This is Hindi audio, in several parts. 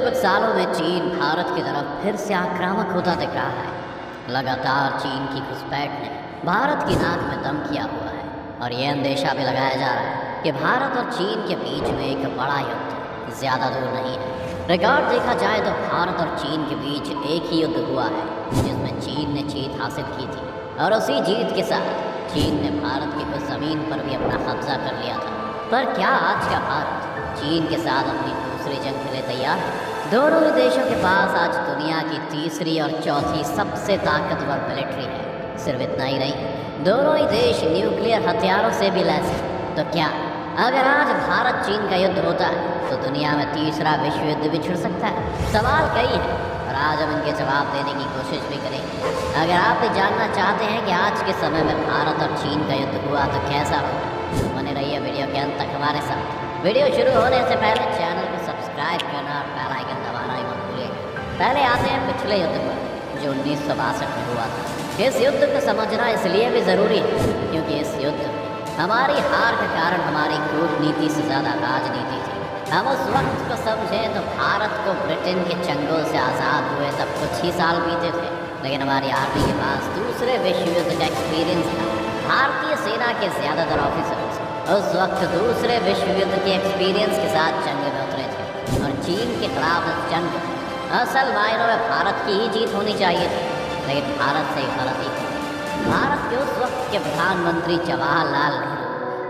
कुछ सालों में चीन भारत की तरफ फिर से आक्रामक होता दिख रहा है। लगातार चीन की घुसपैठ ने भारत की नाक में दम किया हुआ है और ये अंदेशा भी लगाया जा रहा है कि भारत और चीन के बीच में एक बड़ा युद्ध ज़्यादा दूर नहीं है। रिकॉर्ड देखा जाए तो भारत और चीन के बीच एक ही युद्ध हुआ है जिसमें चीन ने जीत हासिल की थी और उसी जीत के साथ चीन ने भारत की कुछ ज़मीन पर भी अपना कब्जा कर लिया था। पर क्या आज का भारत चीन के साथ अपनी दूसरी जंग के लिए तैयार है? दोनों ही देशों के पास आज दुनिया की तीसरी और चौथी सबसे ताकतवर मिलिट्री है। सिर्फ इतना ही नहीं, दोनों ही देश न्यूक्लियर हथियारों से भी लैस हैं। तो क्या अगर आज भारत चीन का युद्ध होता है तो दुनिया में तीसरा विश्व युद्ध भी छिड़ सकता है? सवाल कई है और आज हम इनके जवाब देने की कोशिश भी करेंगे। अगर आप भी जानना चाहते हैं कि आज के समय में भारत और चीन का युद्ध हुआ तो कैसा होगा, तो बने रहिए वीडियो के अंत तक हमारे साथ। वीडियो शुरू होने से पहले चैनल को सब्सक्राइब करना और बेल आइकन दबाना ही मत भूलिएगा। पहले आते हैं पिछले युद्ध पर जो 1962 में हुआ था। इस युद्ध को समझना इसलिए भी ज़रूरी है क्योंकि इस युद्ध में हमारी हार के कारण हमारी कूटनीति से ज़्यादा राजनीति थी। हम उस वक्त को समझें तो भारत को ब्रिटेन के चंगुल से आज़ाद हुए तब कुछ ही साल बीते थे, लेकिन हमारी आर्मी के पास दूसरे विश्व युद्ध का एक्सपीरियंस था। भारतीय सेना के ज़्यादातर ऑफिसर्स उस वक्त दूसरे विश्व युद्ध के एक्सपीरियंस के साथ जंग में उतरे थे और चीन के खिलाफ इस जंग में असल मायनों में भारत की ही जीत होनी चाहिए थी, लेकिन भारत से गलती थी। भारत के उस वक्त के प्रधानमंत्री जवाहरलाल नेहरू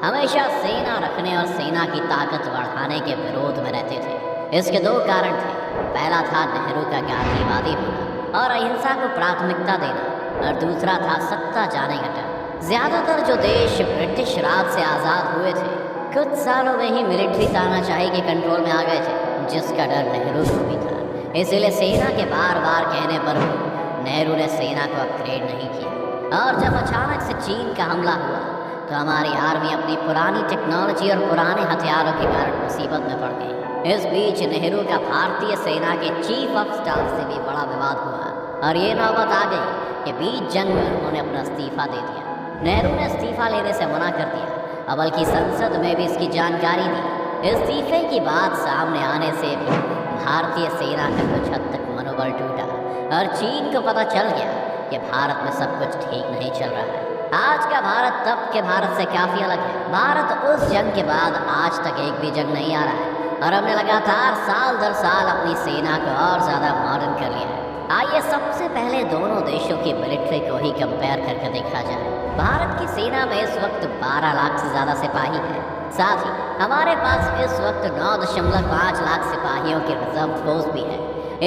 हमेशा सेना रखने और सेना की ताकत बढ़ाने के विरोध में रहते थे। इसके दो कारण थे। पहला था नेहरू का गांधीवादी होना और अहिंसा को प्राथमिकता देना, और दूसरा था सत्ता जाने का डर। ज़्यादातर जो देश ब्रिटिश राज से आज़ाद हुए थे कुछ सालों में ही मिलिट्री तानाशाही के कंट्रोल में आ गए थे, जिसका डर नेहरू को भी था। इसीलिए सेना के बार बार कहने पर भी नेहरू ने सेना को अपग्रेड नहीं किया। और जब अचानक से चीन का हमला हुआ तो हमारी आर्मी अपनी पुरानी टेक्नोलॉजी और पुराने हथियारों के कारण मुसीबत में पड़ गई। इस बीच नेहरू का भारतीय सेना के चीफ ऑफ स्टाफ से भी बड़ा विवाद हुआ और ये नौबत आ गई कि बीच जंग में उन्होंने अपना इस्तीफा दे दिया। नेहरू ने इस्तीफा लेने से मना कर दिया, बल्कि संसद में भी इसकी जानकारी दी। इस्तीफे की बात सामने आने से भी भारतीय सेना का कुछ हद तक मनोबल टूटा और चीन को पता चल गया कि भारत में सब कुछ ठीक नहीं चल रहा है। आज का भारत तब के भारत से काफ़ी अलग है। भारत उस जंग के बाद आज तक एक भी जंग नहीं आ रहा है और हमने लगातार साल दर साल अपनी सेना को और ज़्यादा मॉडर्न कर लिया है। आइए सबसे पहले दोनों देशों की मिलिट्री को ही कंपेयर करके देखा जाए। भारत की सेना में इस वक्त 12 लाख से ज़्यादा सिपाही हैं। साथ ही हमारे पास इस वक्त 9.5 लाख सिपाहियों की रिजर्व फोर्स भी है।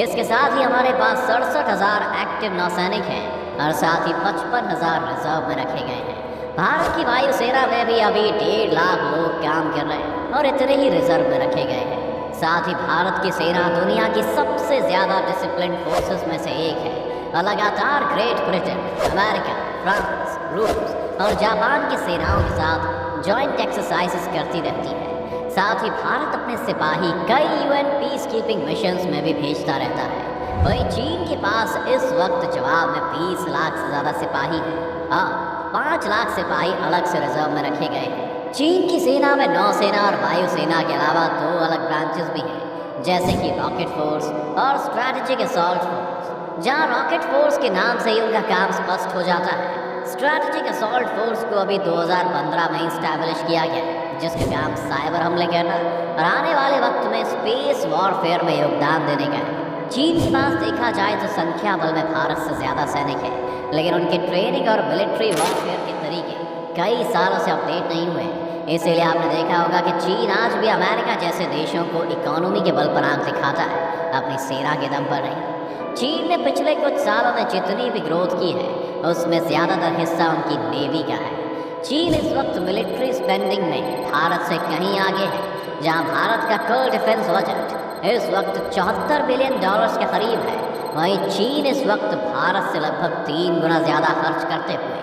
इसके साथ ही हमारे पास 67,000 एक्टिव नौसैनिक हैं और साथ ही 55,000 रिजर्व में रखे गए हैं। भारत की वायुसेना में भी अभी 1.5 लाख लोग काम कर रहे हैं और इतने ही रिजर्व में रखे गए हैं। साथ ही भारत की सेना दुनिया की सबसे ज़्यादा डिसिप्लिन फोर्सेस में से एक है और लगातार ग्रेट ब्रिटेन, अमेरिका, फ्रांस, रूस और जापान की सेनाओं के साथ जॉइंट एक्सरसाइजेस करती रहती है। साथ ही भारत अपने सिपाही कई UN पीस कीपिंग मिशंस में भी भेजता रहता है। वहीं चीन के पास इस वक्त जवाब में 20 लाख से ज़्यादा सिपाही हैं और 5 लाख सिपाही अलग से रिजर्व में रखे गए हैं। चीन की सेना में नौसेना और वायुसेना के अलावा 2 अलग ब्रांचेस भी हैं, जैसे कि रॉकेट फोर्स और स्ट्रैटेजिक असॉल्ट फोर्स। जहां रॉकेट फोर्स के नाम से ही उनका काम स्पष्ट हो जाता है। स्ट्रैटेजिक असॉल्ट फोर्स को अभी 2015 में इस्टेब्लिश किया गया है, जिसका काम साइबर हमले करना और आने वाले वक्त में स्पेस वॉरफेयर में योगदान देने का है। चीन के पास देखा जाए तो संख्या बल में भारत से ज़्यादा सैनिक है, लेकिन उनके ट्रेनिंग और मिलिट्री वॉरफेयर के तरीके कई सालों से अपडेट नहीं हुए। इसीलिए आपने देखा होगा कि चीन आज भी अमेरिका जैसे देशों को इकोनॉमी के बल पर आंख दिखाता है, अपनी सेना के दम पर नहीं। चीन ने पिछले कुछ सालों में जितनी भी ग्रोथ की है उसमें ज़्यादातर हिस्सा उनकी नेवी का है। चीन इस वक्त मिलिट्री स्पेंडिंग में भारत से कहीं आगे है। जहां भारत का कुल डिफेंस बजट इस वक्त $74 बिलियन के करीब है, वहीं चीन इस वक्त भारत से लगभग 3 गुना ज़्यादा खर्च करते हुए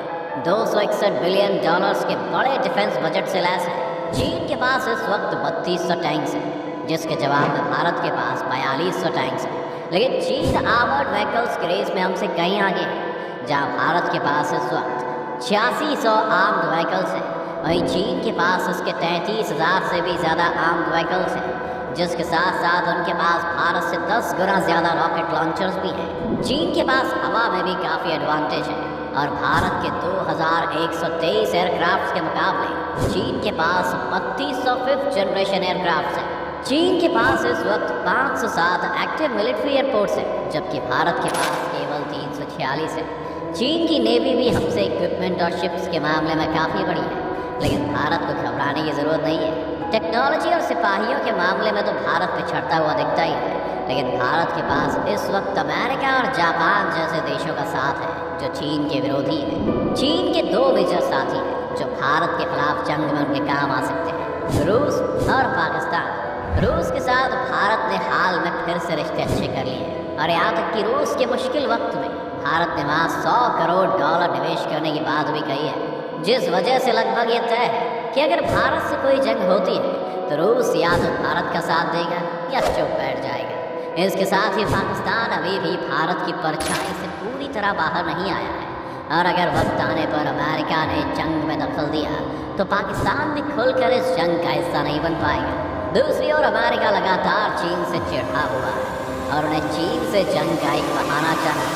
$261 बिलियन के बड़े डिफेंस बजट से लैस है। चीन के पास इस वक्त 3200 टैंक्स हैं, जिसके जवाब में भारत के पास 4200 टैंक्स हैं। लेकिन चीन आर्मर्ड व्हीकल्स के रेस में हमसे कहीं आगे है। जहां भारत के पास इस वक्त 8600 आर्म्ड व्हीकल्स हैं, वहीं चीन के पास इसके 33,000 से भी ज़्यादा आर्म्ड व्हीकल्स हैं। जिसके साथ साथ उनके पास भारत से 10 गुना ज़्यादा रॉकेट लॉन्चर्स भी हैं। चीन के पास हवा में भी काफ़ी एडवांटेज है और भारत के 2123 एयरक्राफ्ट के मुकाबले चीन के पास 3200 5th जनरेशन एयरक्राफ्ट हैं। चीन के पास इस वक्त 507 एक्टिव मिलिट्री एयरपोर्ट्स हैं, जबकि भारत के पास केवल 346 है। चीन की नेवी भी हमसे इक्विपमेंट और शिप्स के मामले में काफ़ी बड़ी है, लेकिन भारत को घबराने की ज़रूरत नहीं है। टेक्नोलॉजी और सिपाहियों के मामले में तो भारत पिछड़ता हुआ दिखता ही है, लेकिन भारत के पास इस वक्त अमेरिका और जापान जैसे देशों का साथ है जो चीन के विरोधी है। चीन के 2 मेजर साथी हैं जो भारत के खिलाफ जंग में उनके काम आ सकते हैं, रूस और पाकिस्तान। रूस के साथ भारत ने हाल में फिर से रिश्ते अच्छे कर लिए और यहाँ तक कि रूस के मुश्किल वक्त में भारत ने वहाँ $100 करोड़ निवेश करने की बात भी कही है, जिस वजह से लगभग ये तय है कि अगर भारत से कोई जंग होती है तो रूस या तो भारत का साथ देगा या चुप बैठ जाएगा। इसके साथ ही पाकिस्तान अभी भी भारत की परछाई से पूरी तरह बाहर नहीं आया है और अगर वक्त आने पर अमेरिका ने जंग में दखल दिया तो पाकिस्तान भी खुलकर इस जंग का हिस्सा नहीं बन पाएगा। दूसरी ओर अमेरिका लगातार चीन से चिढ़ा हुआ है और उन्हें चीन से जंग का एक बहाना चाहिए,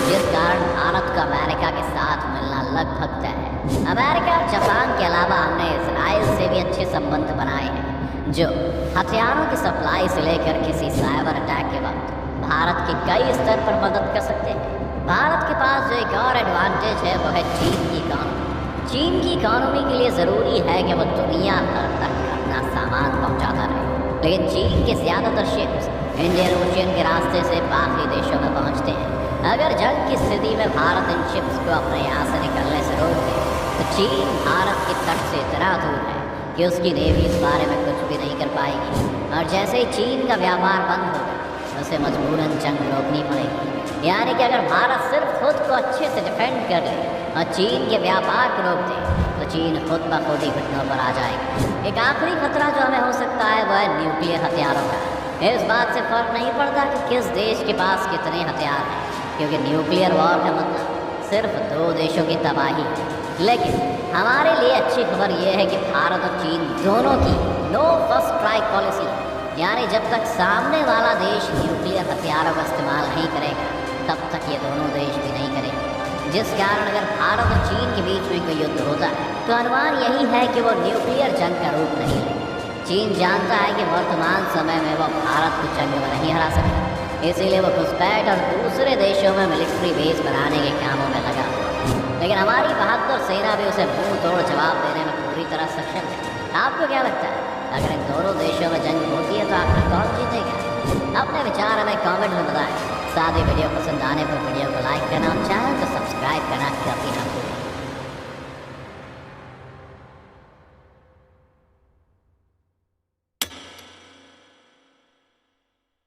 जिस कारण भारत का अमेरिका के साथ मिलना लगभग तय है। अमेरिका और जापान के अलावा हमने इसराइल से भी अच्छे संबंध बनाए हैं, जो हथियारों की सप्लाई से लेकर किसी साइबर अटैक के वक्त भारत के कई स्तर पर मदद कर सकते हैं। भारत के पास जो एक और एडवांटेज है वो है चीन की इकॉनमी। चीन की इकॉनमी के लिए ज़रूरी है कि वो दुनिया भर तक अपना सामान पहुंचाता रहे, लेकिन चीन के ज़्यादातर शिप्स इंडियन ओशियन के रास्ते से बाकी देशों में पहुंचते हैं। अगर जंग की स्थिति में भारत इन शिप्स को अपने यहाँ से निकलने से रोक दे तो चीन भारत के तट से इतना दूर है कि उसकी नेवी इस बारे में कुछ भी नहीं कर पाएगी और जैसे ही चीन का व्यापार बंद होगा उसे मजबूरन जंग रोकनी पड़ेगी। यानी कि अगर भारत सिर्फ खुद को अच्छे से डिफेंड कर ले और चीन के व्यापार को रोक दे तो चीन खुद ब खुद ही घुटनों पर आ जाएगा। एक आखिरी खतरा जो हमें हो सकता है वह है न्यूक्लियर हथियारों का। इस बात से फर्क नहीं पड़ता कि किस देश के पास कितने हथियार हैं, क्योंकि न्यूक्लियर वॉर का मतलब सिर्फ 2 देशों की तबाही है। लेकिन हमारे लिए अच्छी खबर यह है कि भारत और चीन दोनों की नो फर्स्ट स्ट्राइक पॉलिसी है, यानी जब तक सामने वाला देश न्यूक्लियर हथियारों का इस्तेमाल नहीं करेगा तब तक ये दोनों देश भी नहीं करेंगे। जिस कारण अगर भारत और चीन के बीच में कोई युद्ध होता है तो अनुमान यही है कि वो न्यूक्लियर जंग का रूप नहीं लेगा। चीन जानता है कि वर्तमान समय में वो भारत को जंग में नहीं हरा सकता, इसीलिए वो घुसपैठ और दूसरे देशों में मिलिट्री बेस बनाने के कामों में लगा हुआ है। लेकिन हमारी बहादुर सेना भी उसे मुंह तोड़ जवाब देने में पूरी तरह सक्षम है। आपको क्या लगता है, अगर इन दोनों देशों में जंग होती है तो आखिर कौन जीतेगा? अपने विचार हमें कमेंट में बताएं। साथ ही वीडियो पसंद आने पर वीडियो को लाइक करना और चैनल को सब्सक्राइब करना कभी ना